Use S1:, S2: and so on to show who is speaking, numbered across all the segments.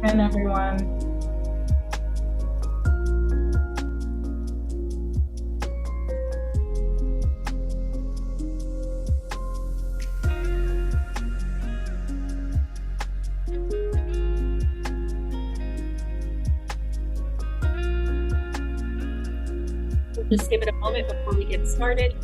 S1: in, everyone.
S2: Just give it a moment before we get started.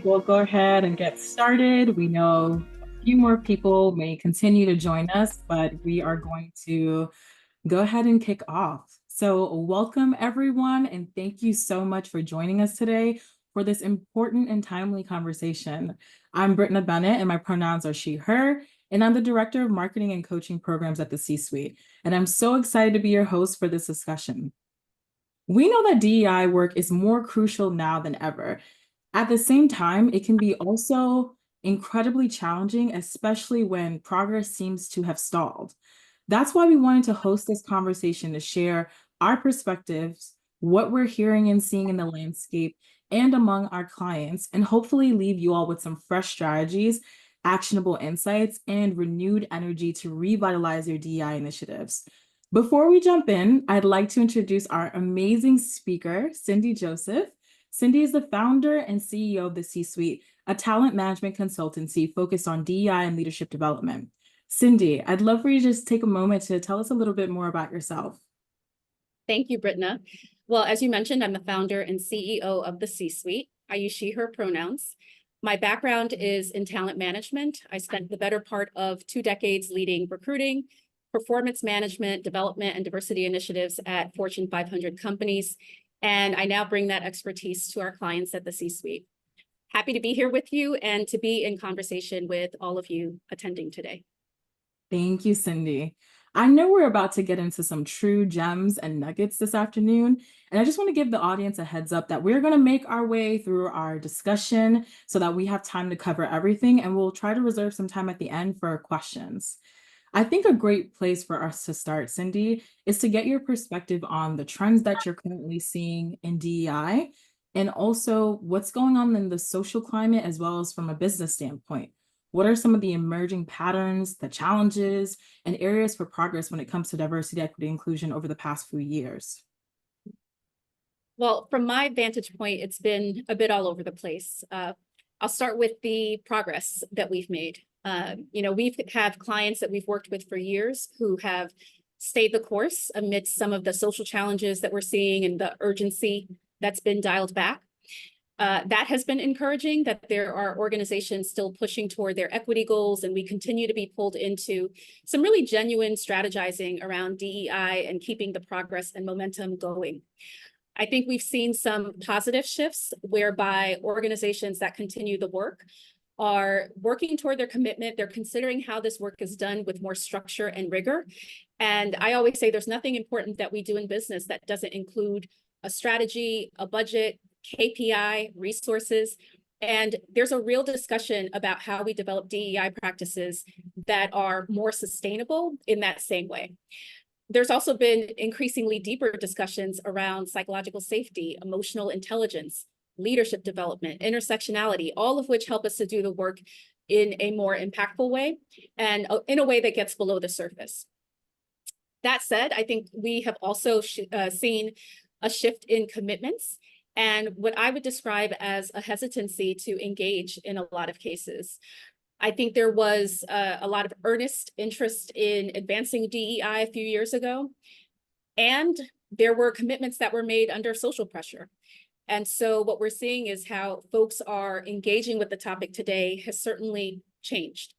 S1: We'll go ahead and get started. We know a few more people may continue to join us, but we are going to go ahead and kick off. So welcome everyone, and thank you so much for joining us today for this important and timely conversation. I'm Britna Bennett, and my pronouns are she, her, and I'm the Director of Marketing and Coaching Programs at the C-Suite. And I'm so excited to be your host for this discussion. We know that DEI work is more crucial now than ever. At the same time, it can be also incredibly challenging, especially when progress seems to have stalled. That's why we wanted to host this conversation to share our perspectives, what we're hearing and seeing in the landscape and among our clients, and hopefully leave you all with some fresh strategies, actionable insights, and renewed energy to revitalize your DEI initiatives. Before we jump in, I'd like to introduce our amazing speaker, Cindy Joseph. Cindy is the founder and CEO of the C-Suite, a talent management consultancy focused on DEI and leadership development. Cindy, I'd love for you to just take a moment to tell us a little bit more about yourself.
S2: Thank you, Britna. Well, as you mentioned, I'm the founder and CEO of the C-Suite. I use she, her pronouns. My background is in talent management. I spent the better part of 2 decades leading recruiting, performance management, development, and diversity initiatives at Fortune 500 companies. And I now bring that expertise to our clients at the C-Suite. Happy to be here with you and to be in conversation with all of you attending today.
S1: Thank you, Cindy. I know we're about to get into some true gems and nuggets this afternoon, and I just want to give the audience a heads up that we're going to make our way through our discussion so that we have time to cover everything, and we'll try to reserve some time at the end for questions. I think a great place for us to start, Cindy, is to get your perspective on the trends that you're currently seeing in DEI, and also what's going on in the social climate as well as from a business standpoint. What are some of the emerging patterns, the challenges, and areas for progress when it comes to diversity, equity, inclusion over the past few years?
S2: Well, from my vantage point, it's been a bit all over the place. I'll start with the progress that we've made. We've had clients that we've worked with for years who have stayed the course amidst some of the social challenges that we're seeing and the urgency that's been dialed back. That has been encouraging, that there are organizations still pushing toward their equity goals, and we continue to be pulled into some really genuine strategizing around DEI and keeping the progress and momentum going. I think we've seen some positive shifts whereby organizations that continue the work are working toward their commitment. They're considering how this work is done with more structure and rigor. And I always say there's nothing important that we do in business that doesn't include a strategy, a budget, KPI, resources. And there's a real discussion about how we develop DEI practices that are more sustainable in that same way. There's also been increasingly deeper discussions around psychological safety, emotional intelligence, leadership development, intersectionality, all of which help us to do the work in a more impactful way and in a way that gets below the surface. That said, I think we have also seen a shift in commitments and what I would describe as a hesitancy to engage in a lot of cases. I think there was a lot of earnest interest in advancing DEI a few years ago, and there were commitments that were made under social pressure. And so what we're seeing is how folks are engaging with the topic today has certainly changed.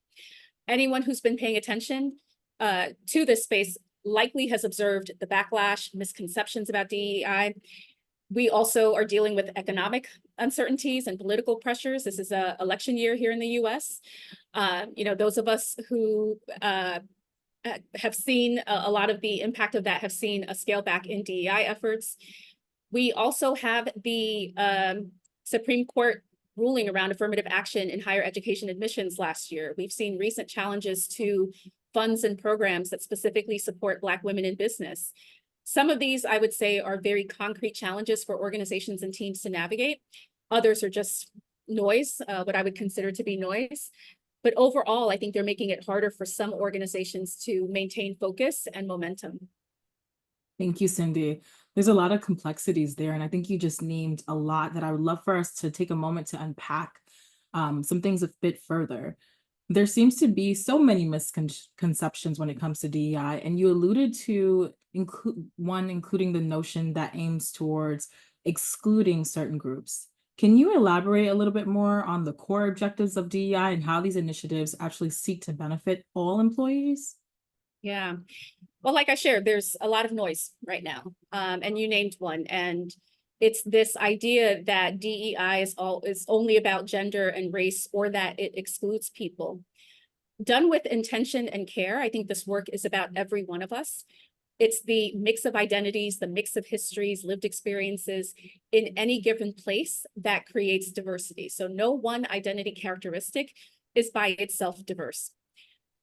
S2: Anyone who's been paying attention to this space likely has observed the backlash, misconceptions about DEI. We also are dealing with economic uncertainties and political pressures. This is an election year here in the US. Those of us who have seen a lot of the impact of that have seen a scale back in DEI efforts. We also have the Supreme Court ruling around affirmative action in higher education admissions last year. We've seen recent challenges to funds and programs that specifically support Black women in business. Some of these, I would say, are very concrete challenges for organizations and teams to navigate. Others are just noise, what I would consider to be noise. But overall, I think they're making it harder for some organizations to maintain focus and momentum.
S1: Thank you, Cindy. There's a lot of complexities there, and I think you just named a lot that I would love for us to take a moment to unpack some things a bit further. There seems to be so many misconceptions when it comes to DEI, and you alluded to including the notion that aims towards excluding certain groups. Can you elaborate a little bit more on the core objectives of DEI and how these initiatives actually seek to benefit all employees?
S2: Yeah. Well, like I shared, there's a lot of noise right now, and you named one, and it's this idea that DEI is only about gender and race, or that it excludes people. Done with intention and care, I think this work is about every one of us. It's the mix of identities, the mix of histories, lived experiences in any given place that creates diversity. So no one identity characteristic is by itself diverse.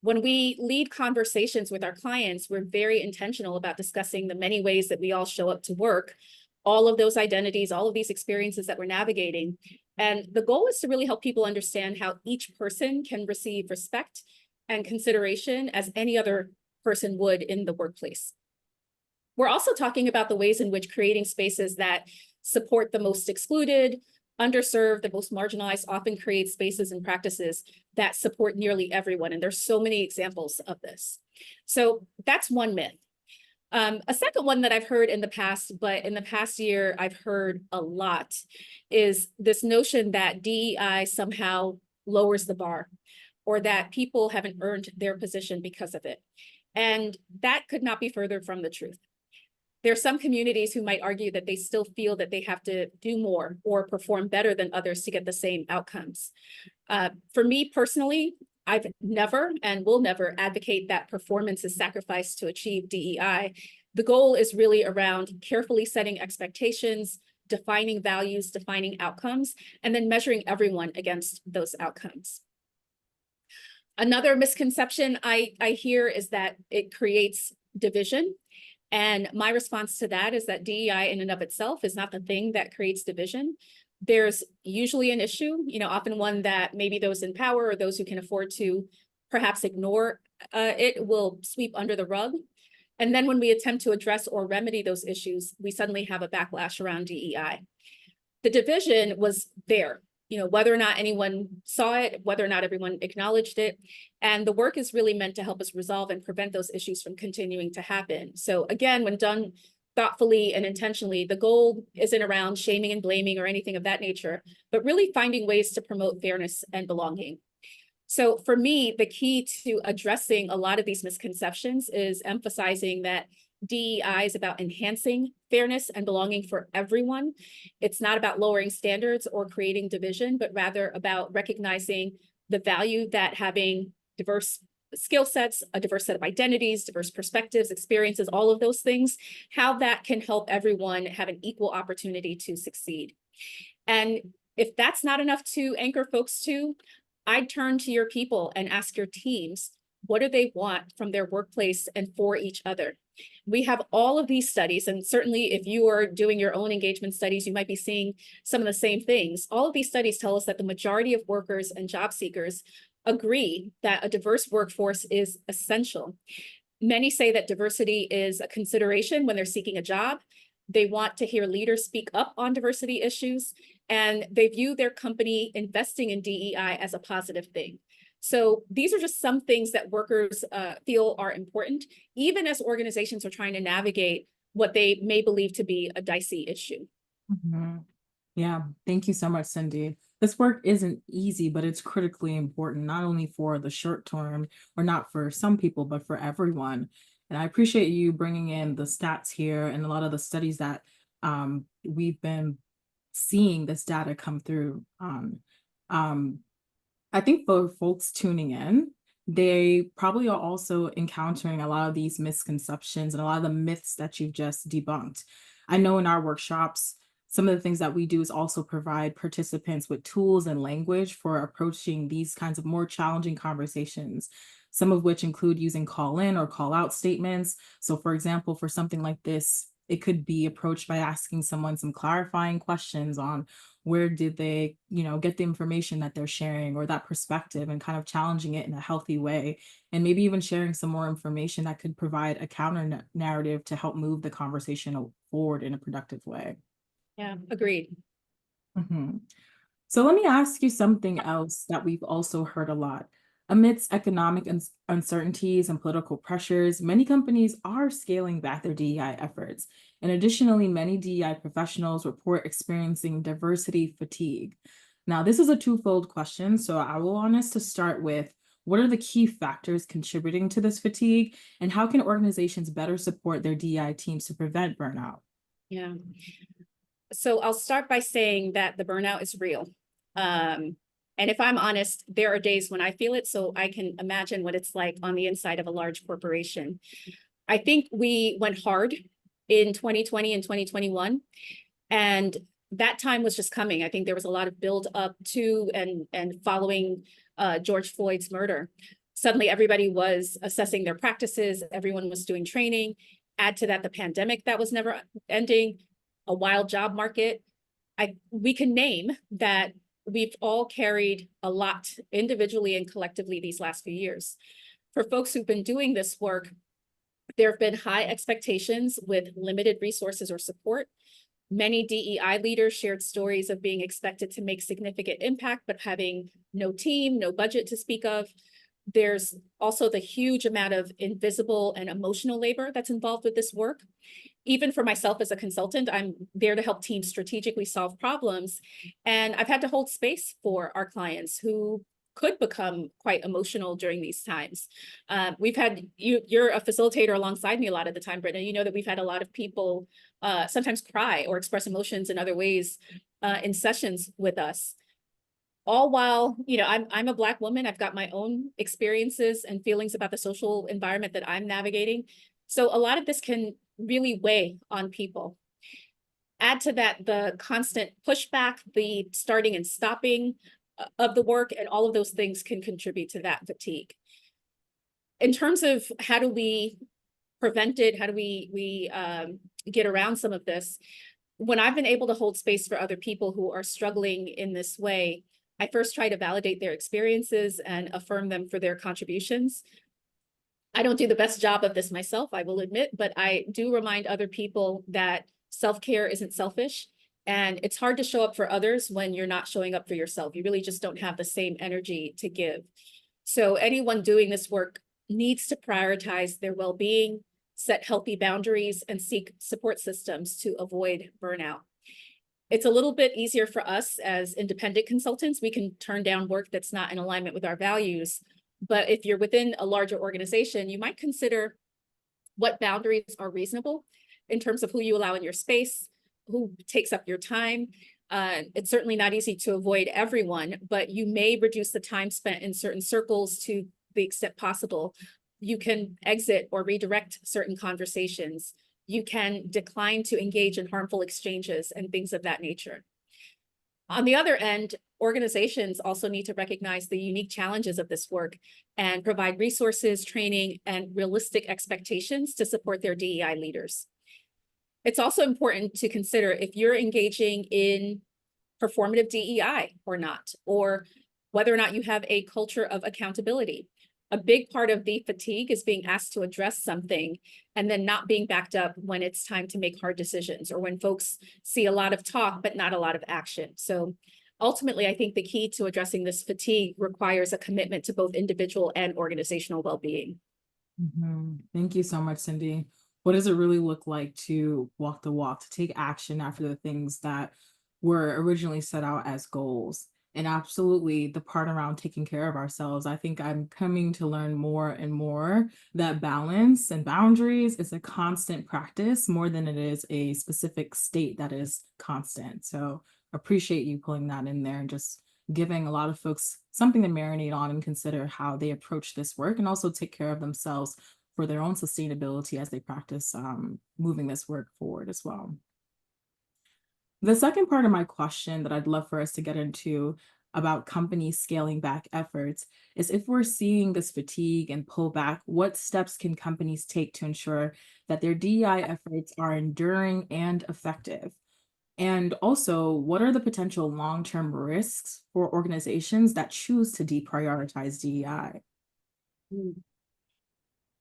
S2: When we lead conversations with our clients, we're very intentional about discussing the many ways that we all show up to work, all of those identities, all of these experiences that we're navigating. And the goal is to really help people understand how each person can receive respect and consideration as any other person would in the workplace. We're also talking about the ways in which creating spaces that support the most excluded, underserved, the most marginalized often create spaces and practices that support nearly everyone. And there's so many examples of this. So that's one myth. A second one that I've heard in the past, but in the past year, I've heard a lot, is this notion that DEI somehow lowers the bar, or that people haven't earned their position because of it. And that could not be further from the truth. There are some communities who might argue that they still feel that they have to do more or perform better than others to get the same outcomes. For me personally, I've never and will never advocate that performance is sacrificed to achieve DEI. The goal is really around carefully setting expectations, defining values, defining outcomes, and then measuring everyone against those outcomes. Another misconception I hear is that it creates division. And my response to that is that DEI in and of itself is not the thing that creates division. There's usually an issue, often one that maybe those in power or those who can afford to perhaps ignore it will sweep under the rug. And then when we attempt to address or remedy those issues, we suddenly have a backlash around DEI. The division was there, whether or not anyone saw it, whether or not everyone acknowledged it. And the work is really meant to help us resolve and prevent those issues from continuing to happen. So again, when done thoughtfully and intentionally, the goal isn't around shaming and blaming or anything of that nature, but really finding ways to promote fairness and belonging. So for me, the key to addressing a lot of these misconceptions is emphasizing that DEI is about enhancing fairness and belonging for everyone. It's not about lowering standards or creating division, but rather about recognizing the value that having diverse skill sets, a diverse set of identities, diverse perspectives, experiences, all of those things, how that can help everyone have an equal opportunity to succeed. And if that's not enough to anchor folks to, I'd turn to your people and ask your teams, what do they want from their workplace and for each other? We have all of these studies, and certainly if you are doing your own engagement studies, you might be seeing some of the same things. All of these studies tell us that the majority of workers and job seekers agree that a diverse workforce is essential. Many say that diversity is a consideration when they're seeking a job. They want to hear leaders speak up on diversity issues, and they view their company investing in DEI as a positive thing. So these are just some things that workers feel are important, even as organizations are trying to navigate what they may believe to be a dicey issue.
S1: Mhm. Yeah, thank you so much, Cindy. This work isn't easy, but it's critically important, not only for the short term or not for some people, but for everyone. And I appreciate you bringing in the stats here and a lot of the studies that we've been seeing this data come through. Um, I think for folks tuning in, they probably are also encountering a lot of these misconceptions and a lot of the myths that you've just debunked. I know in our workshops, some of the things that we do is also provide participants with tools and language for approaching these kinds of more challenging conversations, some of which include using call in or call out statements. So, for example, for something like this, it could be approached by asking someone some clarifying questions on where did they get the information that they're sharing or that perspective, and kind of challenging it in a healthy way, and maybe even sharing some more information that could provide a counter narrative to help move the conversation forward in a productive way.
S2: Yeah, agreed.
S1: Mhm. So let me ask you something else that we've also heard a lot. Amidst economic uncertainties and political pressures, many companies are scaling back their DEI efforts. And additionally, many DEI professionals report experiencing diversity fatigue. Now, this is a twofold question, so I will want us to start with what are the key factors contributing to this fatigue, and how can organizations better support their DEI teams to prevent burnout?
S2: Yeah. So I'll start by saying that the burnout is real. And if I'm honest, there are days when I feel it, so I can imagine what it's like on the inside of a large corporation. I think we went hard in 2020 and 2021, and that time was just coming. I think there was a lot of build up to and following George Floyd's murder. Suddenly, everybody was assessing their practices. Everyone was doing training. Add to that the pandemic that was never ending, a wild job market. We can name that we've all carried a lot individually and collectively these last few years. For folks who've been doing this work, there have been high expectations with limited resources or support. Many DEI leaders shared stories of being expected to make significant impact, but having no team, no budget to speak of. There's also the huge amount of invisible and emotional labor that's involved with this work. Even for myself as a consultant, I'm there to help teams strategically solve problems. And I've had to hold space for our clients who could become quite emotional during these times. We've had you're a facilitator alongside me a lot of the time, Britna. You know that we've had a lot of people sometimes cry or express emotions in other ways in sessions with us. All while, I'm a Black woman. I've got my own experiences and feelings about the social environment that I'm navigating. So a lot of this can really weigh on people. Add to that the constant pushback, the starting and stopping of the work, and all of those things can contribute to that fatigue. In terms of how do we prevent it, how do we get around some of this? When I've been able to hold space for other people who are struggling in this way, I first try to validate their experiences and affirm them for their contributions. I don't do the best job of this myself, I will admit, but I do remind other people that self-care isn't selfish. And it's hard to show up for others when you're not showing up for yourself. You really just don't have the same energy to give. So anyone doing this work needs to prioritize their well-being, set healthy boundaries, and seek support systems to avoid burnout. It's a little bit easier for us as independent consultants. We can turn down work that's not in alignment with our values. But if you're within a larger organization, you might consider what boundaries are reasonable in terms of who you allow in your space, who takes up your time. It's certainly not easy to avoid everyone, but you may reduce the time spent in certain circles to the extent possible. You can exit or redirect certain conversations. You can decline to engage in harmful exchanges and things of that nature. On the other end, organizations also need to recognize the unique challenges of this work and provide resources, training, and realistic expectations to support their DEI leaders. It's also important to consider if you're engaging in performative DEI or not, or whether or not you have a culture of accountability. A big part of the fatigue is being asked to address something and then not being backed up when it's time to make hard decisions, or when folks see a lot of talk but not a lot of action. So ultimately, I think the key to addressing this fatigue requires a commitment to both individual and organizational well-being.
S1: Thank you so much, Cindy. What does it really look like to walk the walk, to take action after the things that were originally set out as goals? And absolutely the part around taking care of ourselves. I think I'm coming to learn more and more that balance and boundaries is a constant practice more than it is a specific state that is constant. So appreciate you pulling that in there and just giving a lot of folks something to marinate on and consider how they approach this work and also take care of themselves for their own sustainability as they practice moving this work forward as well. The second part of my question that I'd love for us to get into about companies scaling back efforts is if we're seeing this fatigue and pullback, what steps can companies take to ensure that their DEI efforts are enduring and effective? And also, what are the potential long-term risks for organizations that choose to deprioritize DEI?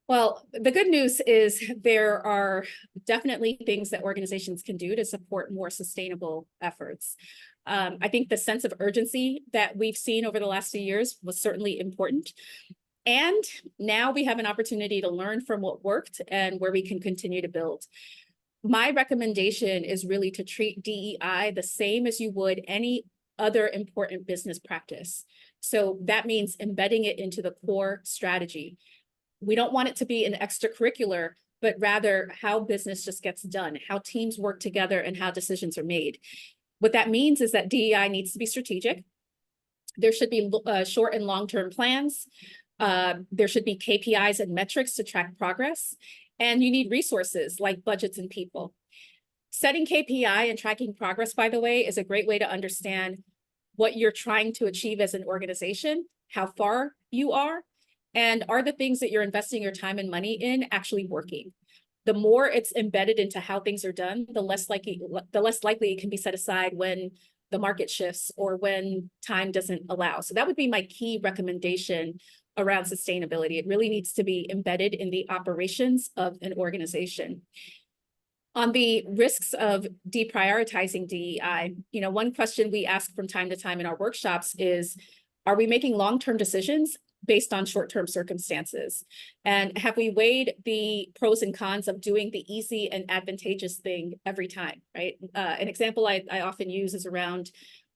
S2: Well, the good news is there are definitely things that organizations can do to support more sustainable efforts. I think the sense of urgency that we've seen over the last few years was certainly important. And now we have an opportunity to learn from what worked and where we can continue to build. My recommendation is really to treat DEI the same as you would any other important business practice. So that means embedding it into the core strategy. We don't want it to be an extracurricular, but rather how business just gets done, how teams work together, and how decisions are made. What that means is that DEI needs to be strategic. There should be short and long-term plans. There should be KPIs and metrics to track progress. And you need resources like budgets and people. Setting KPI and tracking progress, by the way, is a great way to understand what you're trying to achieve as an organization, how far you are, and are the things that you're investing your time and money in actually working? The more it's embedded into how things are done, the less likely it can be set aside when the market shifts or when time doesn't allow. So that would be my key recommendation around sustainability. It really needs to be embedded in the operations of an organization. On the risks of deprioritizing DEI, one question we ask from time to time in our workshops is, are we making long-term decisions based on short-term circumstances? And have we weighed the pros and cons of doing the easy and advantageous thing every time, right? An example I often use is around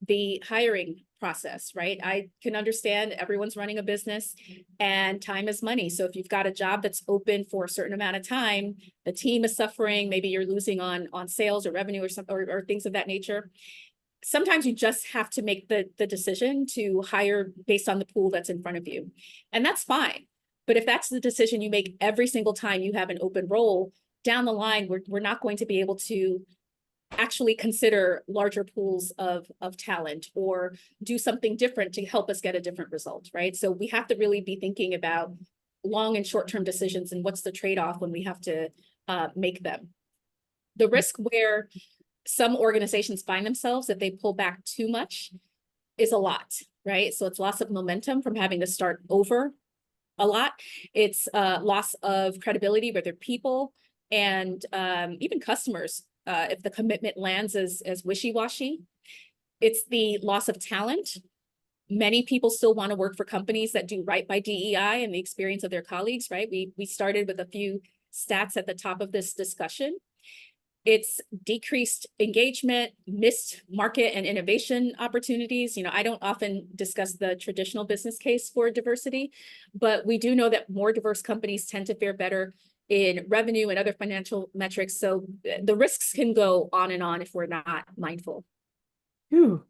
S2: the hiring process, right? I can understand everyone's running a business and time is money. So if you've got a job that's open for a certain amount of time, the team is suffering, maybe you're losing on sales or revenue or things of that nature. Sometimes you just have to make the decision to hire based on the pool that's in front of you. And that's fine. But if that's the decision you make every single time you have an open role, down the line, we're not going to be able to actually consider larger pools of talent or do something different to help us get a different result, right? So we have to really be thinking about long and short-term decisions and what's the trade-off when we have to make them. The risk where some organizations find themselves if they pull back too much is a lot, right? So it's loss of momentum from having to start over a lot. It's loss of credibility with their people and even customers if the commitment lands as wishy-washy. It's the loss of talent. Many people still want to work for companies that do right by DEI and the experience of their colleagues, right? We started with a few stats at the top of this discussion. It's decreased engagement, missed market and innovation opportunities. I don't often discuss the traditional business case for diversity, but we do know that more diverse companies tend to fare better in revenue and other financial metrics. So the risks can go on and on if we're not mindful.
S1: Whew.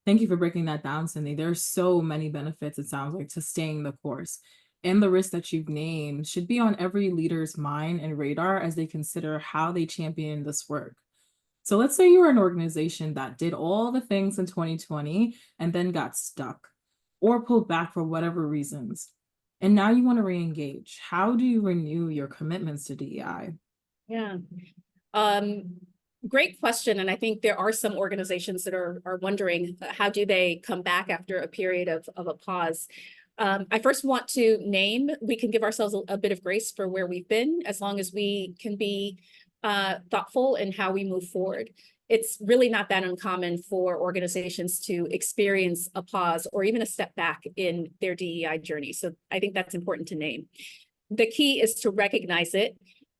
S1: Thank you for breaking that down, Cindy. There's so many benefits, it sounds like, to staying the course. And the risks that you've named should be on every leader's mind and radar as they consider how they champion this work. So let's say you're an organization that did all the things in 2020 and then got stuck or pulled back for whatever reasons. And now you want to re-engage. How do you renew your commitments to DEI?
S2: Yeah. Great question. And I think there are some organizations that are wondering how do they come back after a period of a pause. I first want to name, we can give ourselves a bit of grace for where we've been as long as we can be thoughtful in how we move forward. It's really not that uncommon for organizations to experience a pause or even a step back in their DEI journey. So I think that's important to name. The key is to recognize it,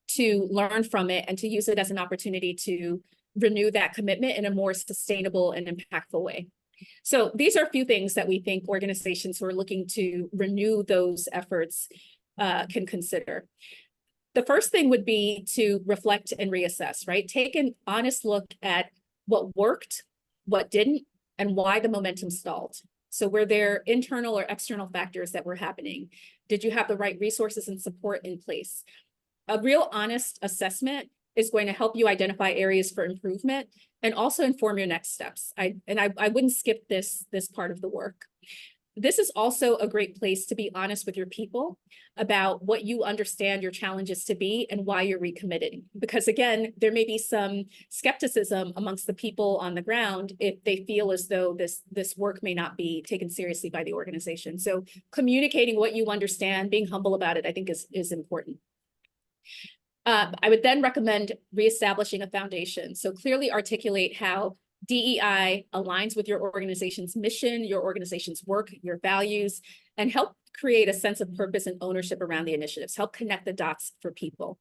S2: to learn from it, and to use it as an opportunity to renew that commitment in a more sustainable and impactful way. So these are a few things that we think organizations who are looking to renew those efforts can consider. The first thing would be to reflect and reassess, right? Take an honest look at what worked, what didn't, and why the momentum stalled. So were there internal or external factors that were happening? Did you have the right resources and support in place? A real honest assessment is going to help you identify areas for improvement and also inform your next steps. I wouldn't skip this part of the work. This is also a great place to be honest with your people about what you understand your challenges to be and why you're recommitting. Because again, there may be some skepticism amongst the people on the ground if they feel as though this work may not be taken seriously by the organization. So communicating what you understand, being humble about it, I think is important. I would then recommend reestablishing a foundation. So clearly articulate how DEI aligns with your organization's mission, your organization's work, your values, and help create a sense of purpose and ownership around the initiatives. Help connect the dots for people.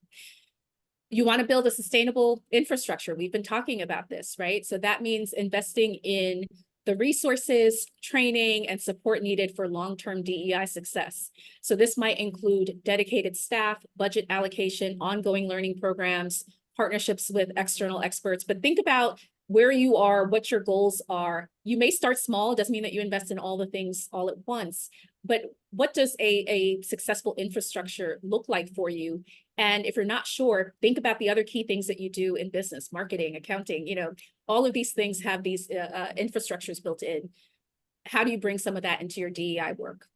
S2: You want to build a sustainable infrastructure. We've been talking about this, right? So that means investing in the resources, training, and support needed for long-term DEI success. So this might include dedicated staff, budget allocation, ongoing learning programs, partnerships with external experts. But think about where you are, what your goals are. You may start small. It doesn't mean that you invest in all the things all at once, but what does a successful infrastructure look like for you? And if you're not sure, think about the other key things that you do in business, marketing, accounting, all of these things have these infrastructures built in. How do you bring some of that into your DEI work?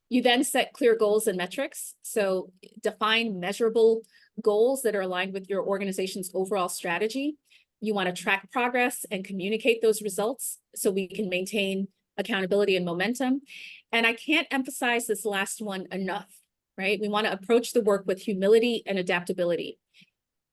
S2: You then set clear goals and metrics. So define measurable goals that are aligned with your organization's overall strategy. You want to track progress and communicate those results so we can maintain accountability and momentum. And I can't emphasize this last one enough, right? We want to approach the work with humility and adaptability.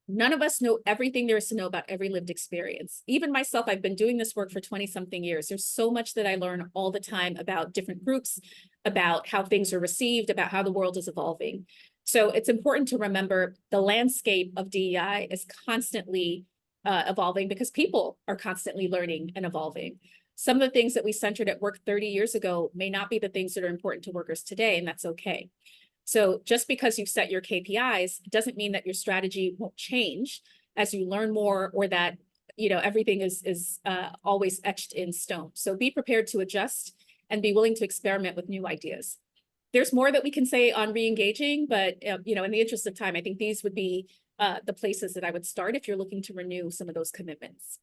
S2: None of us know everything there is to know about every lived experience. Even myself, I've been doing this work for 20-something years. There's so much that I learn all the time about different groups, about how things are received, about how the world is evolving. So it's important to remember the landscape of DEI is constantly evolving because people are constantly learning and evolving. Some of the things that we centered at work 30 years ago may not be the things that are important to workers today, and that's okay. So just because you've set your KPIs doesn't mean that your strategy won't change as you learn more, or that everything is always etched in stone. So be prepared to adjust and be willing to experiment with new ideas. There's more that we can say on re-engaging, but in the interest of time, I think these would be the places that I would start if you're looking to renew some of those commitments.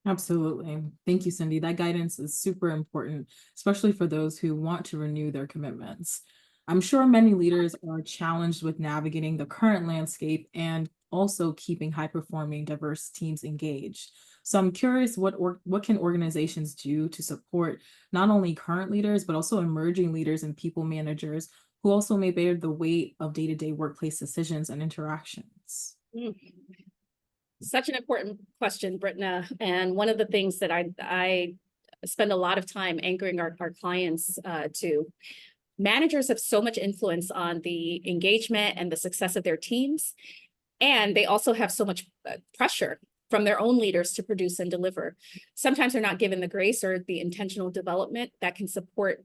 S1: Absolutely. Thank you, Cindy. That guidance is super important, especially for those who want to renew their commitments. I'm sure many leaders are challenged with navigating the current landscape and also keeping high-performing, diverse teams engaged. So I'm curious, what can organizations do to support not only current leaders, but also emerging leaders and people managers who also may bear the weight of day-to-day workplace decisions and interactions?
S2: Such an important question, Britna. And one of the things that I spend a lot of time anchoring our clients to. Managers have so much influence on the engagement and the success of their teams. And they also have so much pressure from their own leaders to produce and deliver. Sometimes they're not given the grace or the intentional development that can support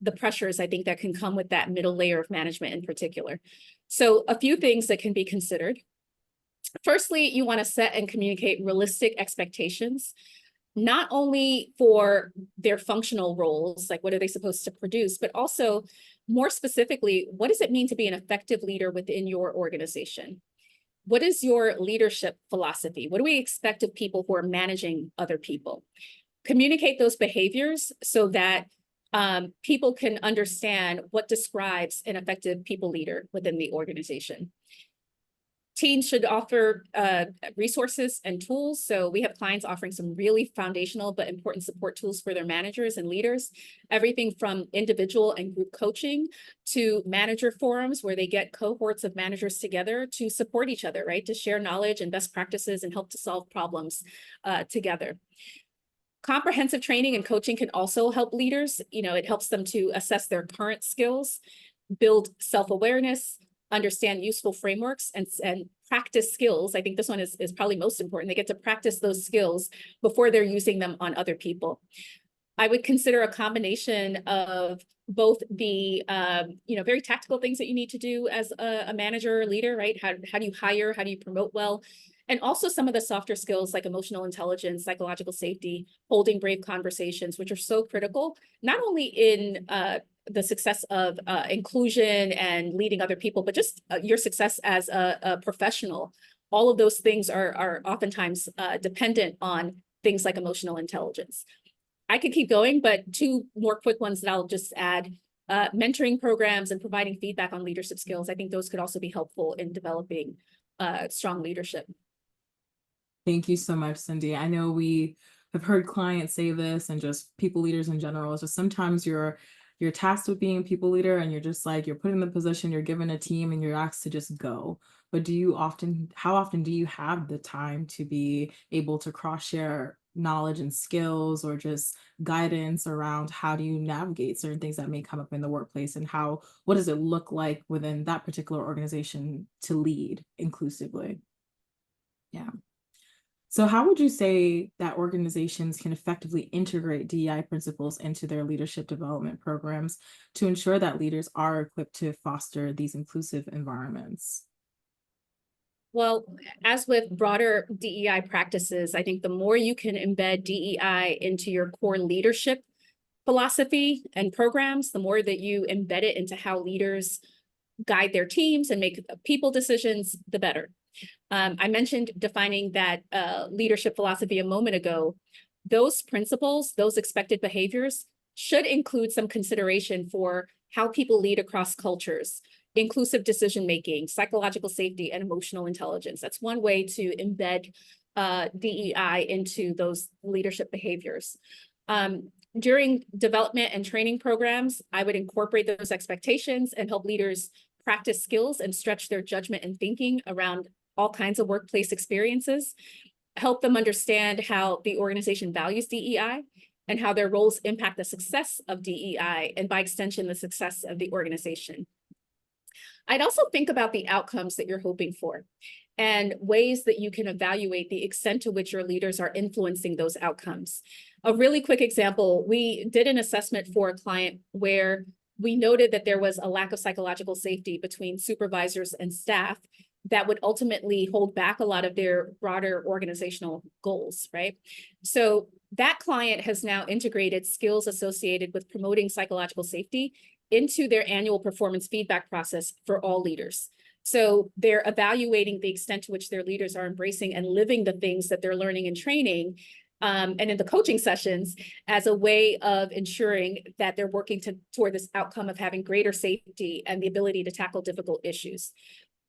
S2: the pressures, I think, that can come with that middle layer of management in particular. So a few things that can be considered. Firstly, you want to set and communicate realistic expectations, not only for their functional roles, like what are they supposed to produce, but also more specifically, what does it mean to be an effective leader within your organization? What is your leadership philosophy? What do we expect of people who are managing other people? Communicate those behaviors so that people can understand what describes an effective people leader within the organization. Teams should offer resources and tools. So we have clients offering some really foundational but important support tools for their managers and leaders. Everything from individual and group coaching to manager forums where they get cohorts of managers together to support each other, right? To share knowledge and best practices and help to solve problems together. Comprehensive training and coaching can also help leaders. It helps them to assess their current skills, build self-awareness, understand useful frameworks and practice skills. I think this one is probably most important. They get to practice those skills before they're using them on other people. I would consider a combination of both the very tactical things that you need to do as a manager or leader, right? How do you hire? How do you promote well? And also some of the softer skills like emotional intelligence, psychological safety, holding brave conversations, which are so critical, not only in the success of inclusion and leading other people, but just your success as a professional. All of those things are oftentimes dependent on things like emotional intelligence. I could keep going, but two more quick ones that I'll just add. Mentoring programs and providing feedback on leadership skills. I think those could also be helpful in developing strong leadership.
S1: Thank you so much, Cindy. I know we have heard clients say this and just people leaders in general. It's just sometimes you're tasked with being a people leader and you're just like, you're put in the position, you're given a team and you're asked to just go. But how often do you have the time to be able to cross-share knowledge and skills or just guidance around how do you navigate certain things that may come up in the workplace and what does it look like within that particular organization to lead inclusively? Yeah. So how would you say that organizations can effectively integrate DEI principles into their leadership development programs to ensure that leaders are equipped to foster these inclusive environments?
S2: Well, as with broader DEI practices, I think the more you can embed DEI into your core leadership philosophy and programs, the more that you embed it into how leaders guide their teams and make people decisions, the better. I mentioned defining that leadership philosophy a moment ago. Those principles, those expected behaviors should include some consideration for how people lead across cultures, inclusive decision-making, psychological safety, and emotional intelligence. That's one way to embed DEI into those leadership behaviors. During development and training programs, I would incorporate those expectations and help leaders practice skills and stretch their judgment and thinking around all kinds of workplace experiences, help them understand how the organization values DEI and how their roles impact the success of DEI and by extension, the success of the organization. I'd also think about the outcomes that you're hoping for and ways that you can evaluate the extent to which your leaders are influencing those outcomes. A really quick example, we did an assessment for a client where we noted that there was a lack of psychological safety between supervisors and staff that would ultimately hold back a lot of their broader organizational goals, right? So that client has now integrated skills associated with promoting psychological safety into their annual performance feedback process for all leaders. So they're evaluating the extent to which their leaders are embracing and living the things that they're learning and training and in the coaching sessions as a way of ensuring that they're working toward this outcome of having greater safety and the ability to tackle difficult issues.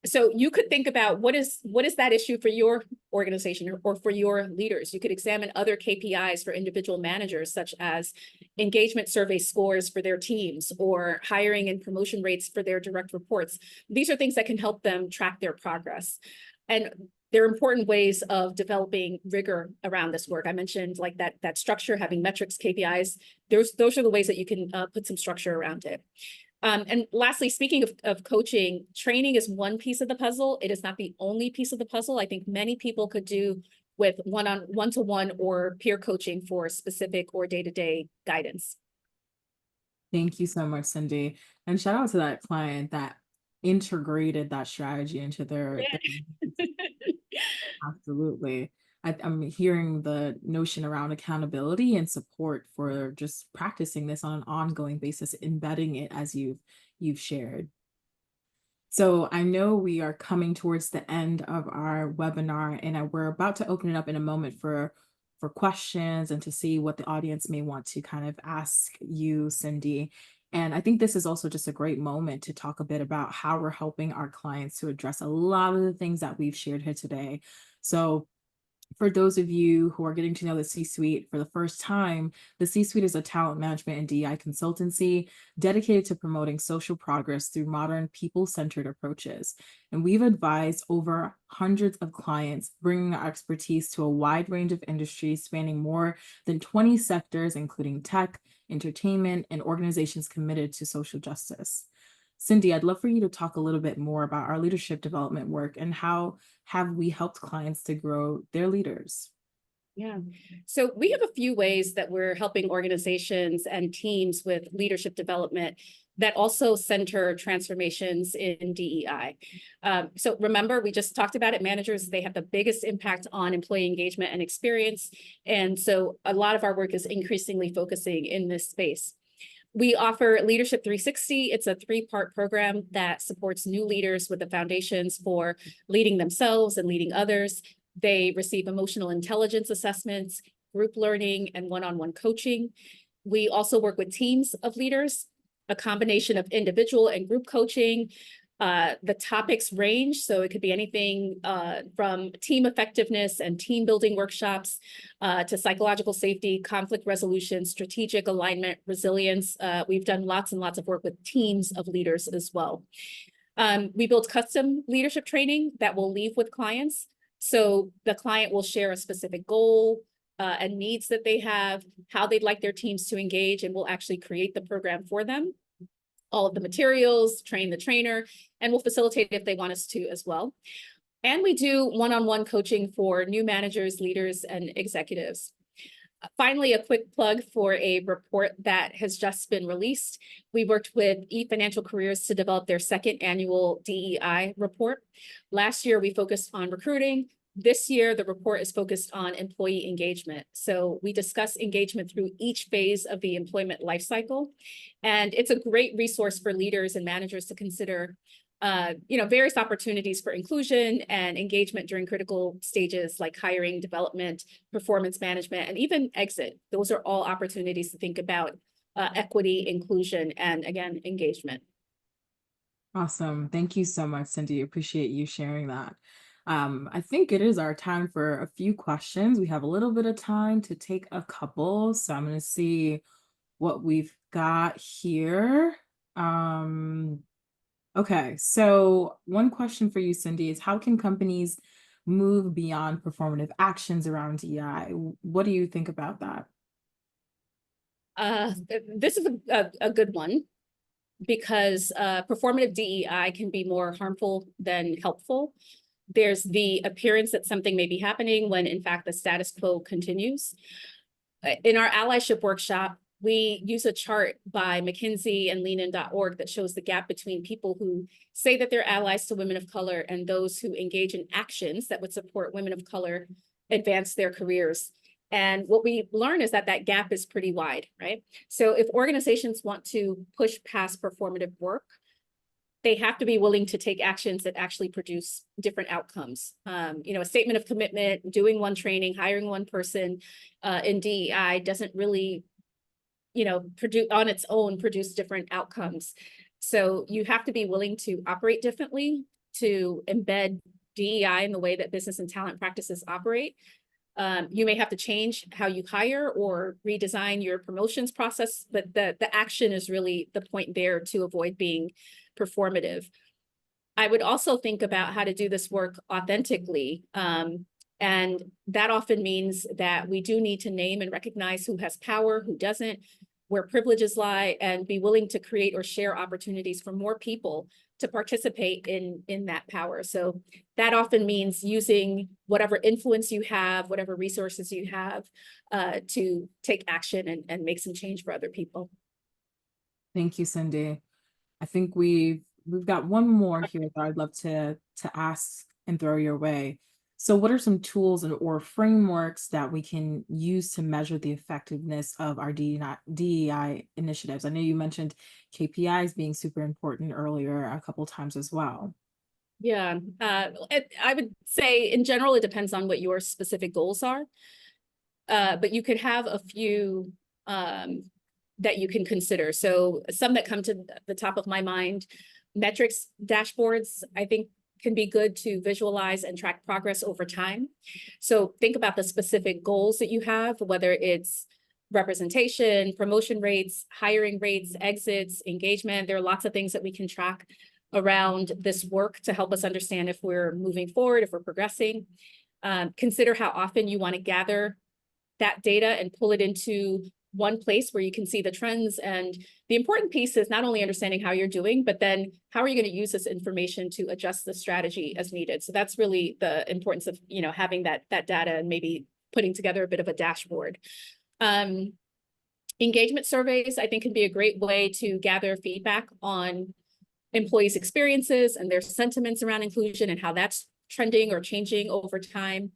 S2: So you could think about what is that issue for your organization or for your leaders. You could examine other KPIs for individual managers, such as engagement survey scores for their teams or hiring and promotion rates for their direct reports. These are things that can help them track their progress. And there are important ways of developing rigor around this work. I mentioned like that structure, having metrics, KPIs. Those are the ways that you can put some structure around it. And lastly, speaking of coaching, training is one piece of the puzzle. It is not the only piece of the puzzle. I think many people could do with one-to-one or peer coaching for specific or day-to-day guidance.
S1: Thank you so much, Cindy. And shout out to that client that integrated that strategy into their absolutely. I'm hearing the notion around accountability and support for just practicing this on an ongoing basis, embedding it as you've shared. So I know we are coming towards the end of our webinar, and we're about to open it up in a moment for questions and to see what the audience may want to kind of ask you, Cindy. And I think this is also just a great moment to talk a bit about how we're helping our clients to address a lot of the things that we've shared here today. So for those of you who are getting to know the C-suite for the first time, the C-suite is a talent management and DEI consultancy dedicated to promoting social progress through modern people-centered approaches. And we've advised over hundreds of clients, bringing our expertise to a wide range of industries spanning more than 20 sectors, including tech, entertainment, and organizations committed to social justice. Cindy, I'd love for you to talk a little bit more about our leadership development work and how have we helped clients to grow their leaders?
S2: Yeah. So we have a few ways that we're helping organizations and teams with leadership development that also center transformations in DEI. So remember, we just talked about it. Managers, they have the biggest impact on employee engagement and experience. And so a lot of our work is increasingly focusing in this space. We offer Leadership 360. It's a three-part program that supports new leaders with the foundations for leading themselves and leading others. They receive emotional intelligence assessments, group learning, and one-on-one coaching. We also work with teams of leaders, a combination of individual and group coaching. The topics range, so it could be anything from team effectiveness and team building workshops to psychological safety, conflict resolution, strategic alignment, resilience. We've done lots and lots of work with teams of leaders as well. We build custom leadership training that we'll leave with clients. So the client will share a specific goal and needs that they have, how they'd like their teams to engage, and we'll actually create the program for them. All of the materials, train the trainer, and we'll facilitate if they want us to as well. And we do one-on-one coaching for new managers, leaders, and executives. Finally, a quick plug for a report that has just been released. We worked with eFinancial Careers to develop their second annual DEI report. Last year, we focused on recruiting. This year, the report is focused on employee engagement. So we discuss engagement through each phase of the employment lifecycle. And it's a great resource for leaders and managers to consider various opportunities for inclusion and engagement during critical stages like hiring, development, performance management, and even exit. Those are all opportunities to think about equity, inclusion, and again, engagement.
S1: Awesome. Thank you so much, Cindy. Appreciate you sharing that. I think it is our time for a few questions. We have a little bit of time to take a couple. So I'm going to see what we've got here. Okay, so one question for you, Cindy, is how can companies move beyond performative actions around DEI? What do you think about that?
S2: This is a good one because performative DEI can be more harmful than helpful. There's the appearance that something may be happening when in fact the status quo continues. In our allyship workshop, we use a chart by McKinsey and leanin.org that shows the gap between people who say that they're allies to women of color and those who engage in actions that would support women of color advance their careers. And what we learn is that that gap is pretty wide, right? So if organizations want to push past performative work, they have to be willing to take actions that actually produce different outcomes. A statement of commitment, doing one training, hiring one person in DEI doesn't really produce on its own, produce different outcomes. So you have to be willing to operate differently, to embed DEI in the way that business and talent practices operate. You may have to change how you hire or redesign your promotions process, but the action is really the point there to avoid being performative. I would also think about how to do this work authentically. And that often means that we do need to name and recognize who has power, who doesn't, where privileges lie, and be willing to create or share opportunities for more people to participate in that power. So that often means using whatever influence you have, whatever resources you have to take action and make some change for other people.
S1: Thank you, Cindy. I think we've got one more here that I'd love to ask and throw your way. So what are some tools or frameworks that we can use to measure the effectiveness of our DEI initiatives? I know you mentioned KPIs being super important earlier a couple times as well.
S2: Yeah, I would say in general, it depends on what your specific goals are. But you could have a few that you can consider. So some that come to the top of my mind, metrics dashboards, I think can be good to visualize and track progress over time. So think about the specific goals that you have, whether it's representation, promotion rates, hiring rates, exits, engagement. There are lots of things that we can track around this work to help us understand if we're moving forward, if we're progressing. Consider how often you want to gather that data and pull it into one place where you can see the trends. And the important piece is not only understanding how you're doing, but then how are you going to use this information to adjust the strategy as needed. So that's really the importance of, having that data and maybe putting together a bit of a dashboard. Engagement surveys, I think, can be a great way to gather feedback on employees' experiences and their sentiments around inclusion and how that's trending or changing over time.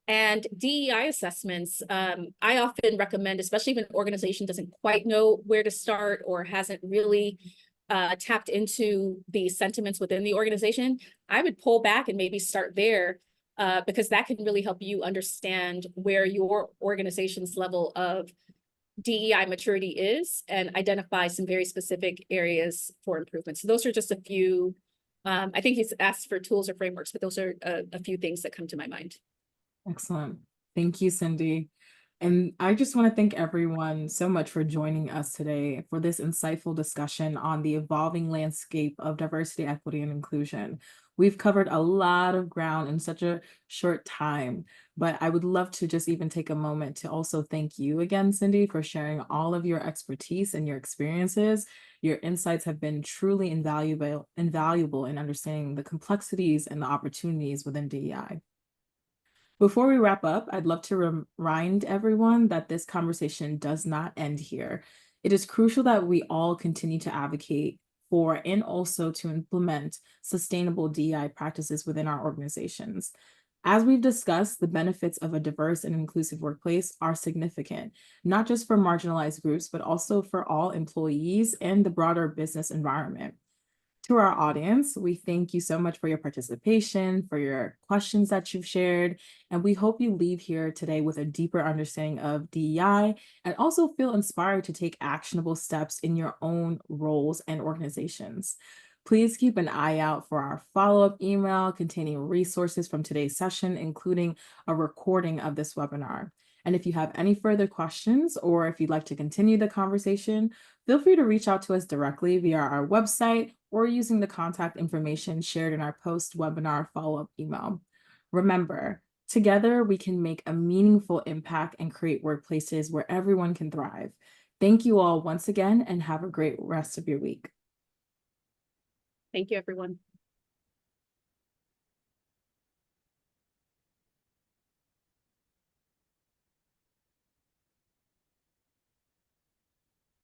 S2: And DEI assessments, I often recommend, especially if an organization doesn't quite know where to start or hasn't really tapped into the sentiments within the organization, I would pull back and maybe start there, because that can really help you understand where your organization's level of DEI maturity is and identify some very specific areas for improvement. So those are just a few, I think he's asked for tools or frameworks, but those are a few things that come to my mind.
S1: Excellent. Thank you, Cindy. And I just want to thank everyone so much for joining us today for this insightful discussion on the evolving landscape of diversity, equity, and inclusion. We've covered a lot of ground in such a short time, but I would love to just even take a moment to also thank you again, Cindy, for sharing all of your expertise and your experiences. Your insights have been truly invaluable in understanding the complexities and the opportunities within DEI. Before we wrap up, I'd love to remind everyone that this conversation does not end here. It is crucial that we all continue to advocate for and also to implement sustainable DEI practices within our organizations. As we've discussed, the benefits of a diverse and inclusive workplace are significant, not just for marginalized groups, but also for all employees and the broader business environment. To our audience, we thank you so much for your participation, for your questions that you've shared, and we hope you leave here today with a deeper understanding of DEI and also feel inspired to take actionable steps in your own roles and organizations. Please keep an eye out for our follow-up email containing resources from today's session, including a recording of this webinar. And if you have any further questions or if you'd like to continue the conversation, feel free to reach out to us directly via our website or using the contact information shared in our post-webinar follow-up email. Remember, together we can make a meaningful impact and create workplaces where everyone can thrive. Thank you all once again and have a great rest of your week.
S2: Thank you, everyone.